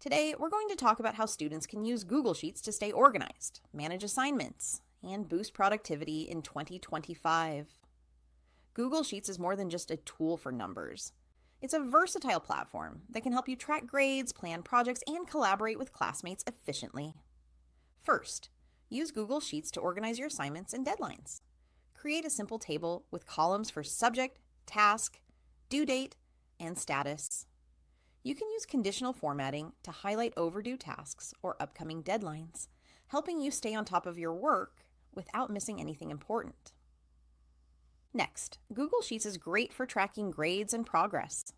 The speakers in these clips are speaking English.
Today, we're going to talk about how students can use Google Sheets to stay organized, manage assignments, and boost productivity in 2025. Google Sheets is more than just a tool for numbers. It's a versatile platform that can help you track grades, plan projects, and collaborate with classmates efficiently. First, use Google Sheets to organize your assignments and deadlines. Create a simple table with columns for subject, task, due date, and status. You can use conditional formatting to highlight overdue tasks or upcoming deadlines, helping you stay on top of your work without missing anything important. Next, Google Sheets is great for tracking grades and progress.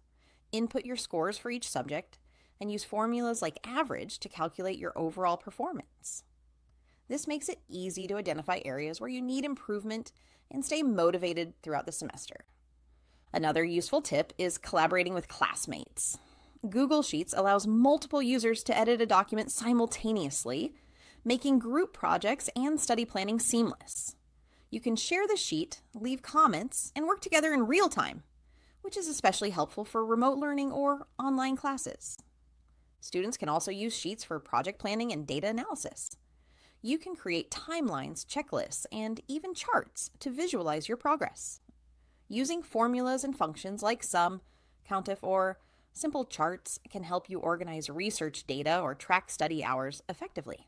Input your scores for each subject and use formulas like average to calculate your overall performance. This makes it easy to identify areas where you need improvement and stay motivated throughout the semester. Another useful tip is collaborating with classmates. Google Sheets allows multiple users to edit a document simultaneously, making group projects and study planning seamless. You can share the sheet, leave comments, and work together in real time, which is especially helpful for remote learning or online classes. Students can also use Sheets for project planning and data analysis. You can create timelines, checklists, and even charts to visualize your progress. Using formulas and functions like sum, countif, or simple charts can help you organize research data or track study hours effectively.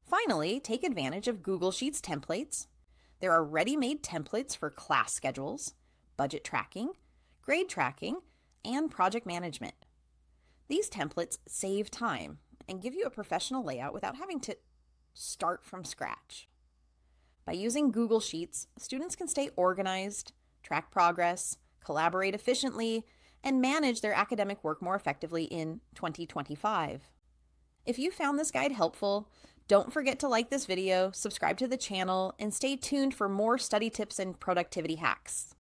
Finally, take advantage of Google Sheets templates. There are ready-made templates for class schedules, budget tracking, grade tracking, and project management. These templates save time and give you a professional layout without having to start from scratch. By using Google Sheets, students can stay organized, track progress, collaborate efficiently, and manage their academic work more effectively in 2025. If you found this guide helpful, don't forget to like this video, subscribe to the channel, and stay tuned for more study tips and productivity hacks.